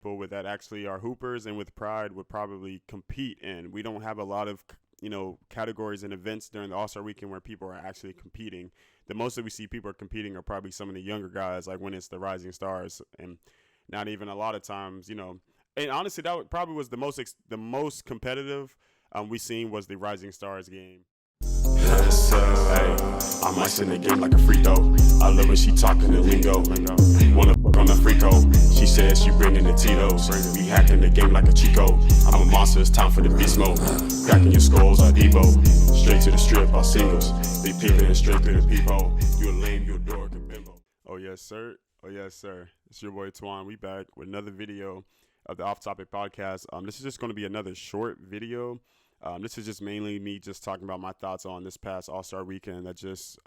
people with that actually are hoopers and with pride would probably compete in. We don't have a lot of categories and events during the All-Star weekend where people are actually competing. The most that we see people are competing are probably some of the younger guys, like when it's the rising stars, and not even a lot of times, And honestly, probably was the most competitive we seen was the rising stars game. Yes, sir. Hey, I'm icing the game like a free throw. I love when she talking the lingo. Wanna fuck on the freako. She says she bringing the Tito's. We hacking the game like a Chico. I'm a monster, it's time for the beast mode. Cracking your skulls, I Debo. Straight to the strip, all singles. They peeping straight through the peephole. You a lame, you a dork, and bimbo. Oh yes, sir. Oh yes, sir. It's your boy Twan. We back with another video of the OffTopic podcast. This is just going to be another short video. This is just mainly me just talking about my thoughts on this past All-Star weekend that just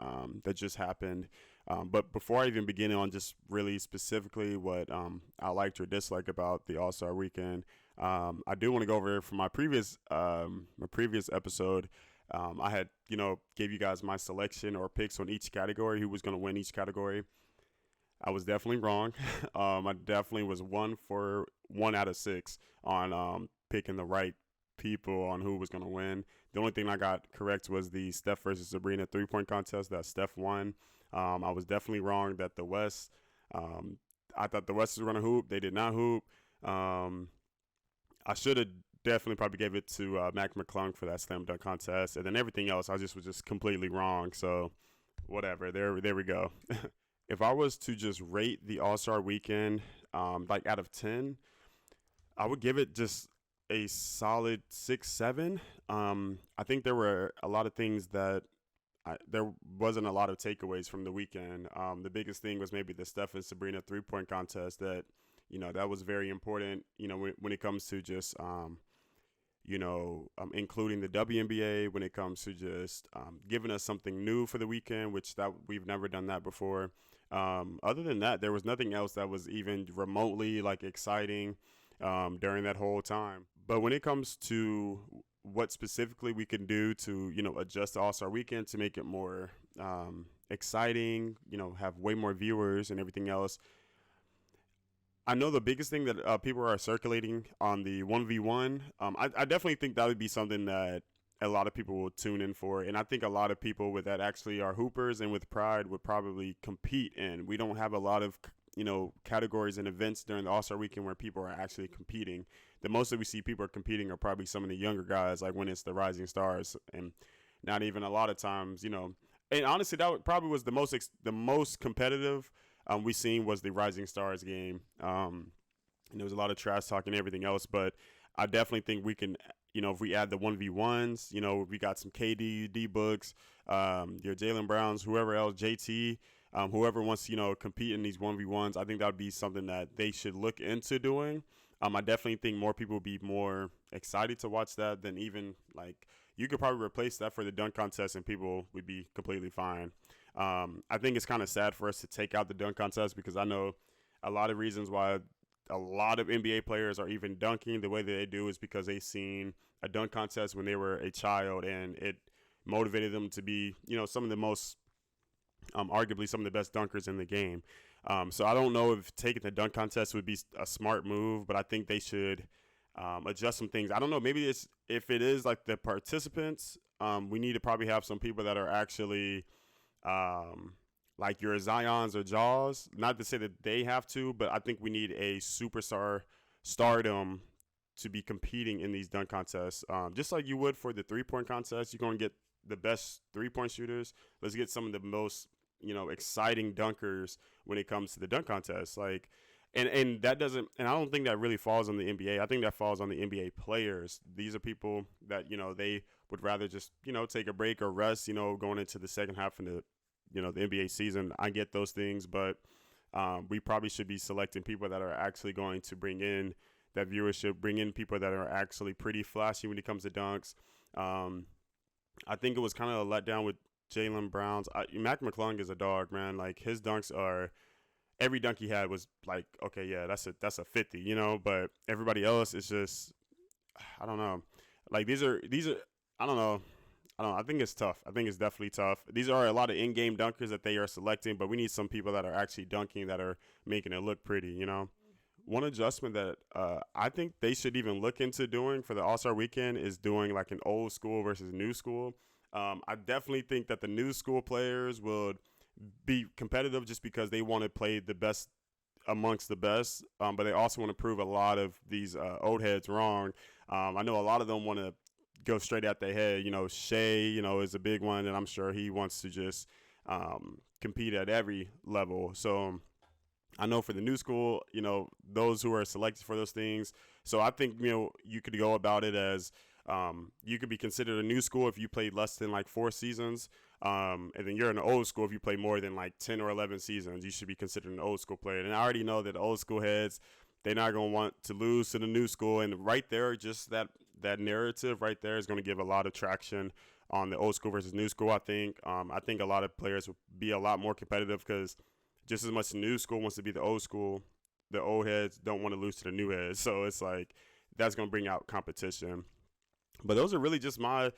happened. But before I even begin on just really specifically what I liked or disliked about the All-Star weekend, I do want to go over from my previous episode. I had gave you guys my selection or picks on each category, who was going to win each category. I was definitely wrong. I definitely was 1 out of 6 on picking the right people on who was going to win. The only thing I got correct was the Steph versus Sabrina 3-point contest that Steph won. I was definitely wrong that the West, I thought the West was going to hoop. They did not hoop. I should have definitely probably gave it to Mac McClung for that slam dunk contest. And then everything else, I was just completely wrong. So whatever, there we go. If I was to just rate the All-Star weekend, like out of 10, I would give it just a solid 6-7. I think there were a lot of things that there wasn't a lot of takeaways from the weekend. The biggest thing was maybe the Steph and Sabrina 3-point contest that, that was very important, when it comes to just, including the WNBA, when it comes to just giving us something new for the weekend, which that we've never done that before. Other than that, there was nothing else that was even remotely like exciting during that whole time. But when it comes to what specifically we can do to, adjust the All-Star weekend to make it more exciting, have way more viewers and everything else, I know the biggest thing that people are circulating on the 1v1, I definitely think that would be something that a lot of people will tune in for. And I think a lot of people with that actually are hoopers and with pride would probably compete in. We don't have a lot of categories and events during the All-Star weekend where people are actually competing. The most that we see people are competing are probably some of the younger guys, like when it's the rising stars, and not even a lot of times, And honestly, that probably was the most competitive we seen was the rising stars game. And there was a lot of trash talk and everything else, but I definitely think we can, if we add the 1v1s, we got some KD, D-Books, your Jaylen Browns, whoever else, JT, whoever wants to, compete in these 1v1s, I think that would be something that they should look into doing. I definitely think more people would be more excited to watch that than even, like, you could probably replace that for the dunk contest and people would be completely fine. I think it's kind of sad for us to take out the dunk contest because I know a lot of reasons why a lot of NBA players are even dunking the way that they do is because they seen a dunk contest when they were a child and it motivated them to be, some of the most, arguably some of the best dunkers in the game. So I don't know if taking the dunk contest would be a smart move, but I think they should adjust some things. I don't know. Maybe if it is like the participants, we need to probably have some people that are actually like your Zions or Jaws. Not to say that they have to, but I think we need a stardom to be competing in these dunk contests. Just like you would for the 3-point contest, you're going to get the best 3-point shooters. Let's get some of the most exciting dunkers when it comes to the dunk contest. Like, and that doesn't, and I don't think that really falls on the NBA. I think that falls on the NBA players. These are people that, they would rather just, take a break or rest, going into the second half of the, the NBA season. I get those things, but we probably should be selecting people that are actually going to bring in that viewership, bring in people that are actually pretty flashy when it comes to dunks. I think it was kind of a letdown with Jaylen Brown's. Mac McClung is a dog, man. Like, his dunks are, every dunk he had was like, okay, yeah, that's a 50, but everybody else is just, I don't know. Like, these are, I don't know. I think it's tough. I think it's definitely tough. These are a lot of in-game dunkers that they are selecting, but we need some people that are actually dunking that are making it look pretty, One adjustment that I think they should even look into doing for the All Star Weekend is doing like an old school versus new school. I definitely think that the new school players would be competitive just because they want to play the best amongst the best, but they also want to prove a lot of these old heads wrong. I know a lot of them want to go straight at their head. You know, Shea, is a big one, and I'm sure he wants to just compete at every level. So I know for the new school, those who are selected for those things. So I think, you could go about it as you could be considered a new school if you played less than like 4 seasons. And then you're an old school if you play more than like 10 or 11 seasons. You should be considered an old school player. And I already know that the old school heads, they're not going to want to lose to the new school. And right there, just that narrative right there is going to give a lot of traction on the old school versus new school, I think. I think a lot of players will be a lot more competitive because just as much the new school wants to be the old school, the old heads don't want to lose to the new heads. So it's like that's going to bring out competition. But those are really just my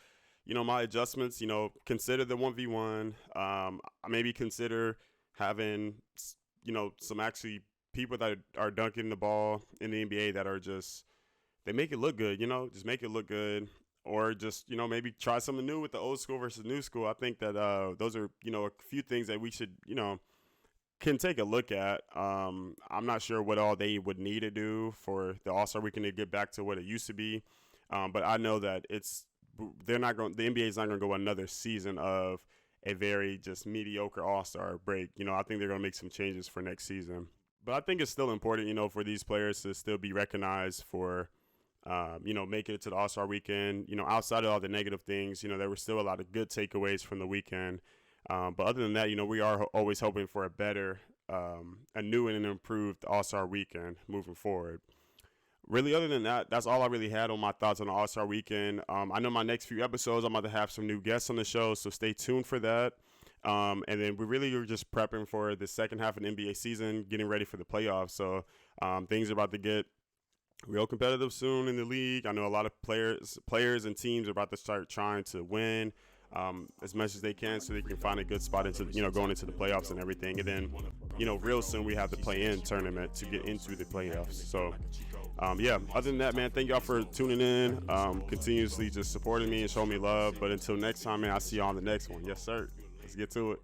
adjustments. Consider the 1v1. Maybe consider having, some actually people that are dunking the ball in the NBA that are just, they make it look good, just make it look good. Or just, maybe try something new with the old school versus new school. I think that those are, a few things that we should, can take a look at. I'm not sure what all they would need to do for the All-Star Weekend to get back to what it used to be. But I know that the NBA is not going to go another season of a very just mediocre All-Star break. I think they're going to make some changes for next season. But I think it's still important, for these players to still be recognized for, making it to the All-Star Weekend. Outside of all the negative things, there were still a lot of good takeaways from the weekend. But other than that, we are always hoping for a better, a new and an improved All-Star Weekend moving forward. Really, other than that, that's all I really had on my thoughts on the All-Star Weekend. I know my next few episodes, I'm about to have some new guests on the show, so stay tuned for that. And then we really are just prepping for the second half of the NBA season, getting ready for the playoffs. So things are about to get real competitive soon in the league. I know a lot of players and teams are about to start trying to win as much as they can so they can find a good spot into going into the playoffs and everything. And then real soon we have the play-in tournament to get into the playoffs. So other than that, man, thank y'all for tuning in, continuously just supporting me and showing me love. But until next time, man, I'll see y'all on the next one. Yes, sir. Let's get to it.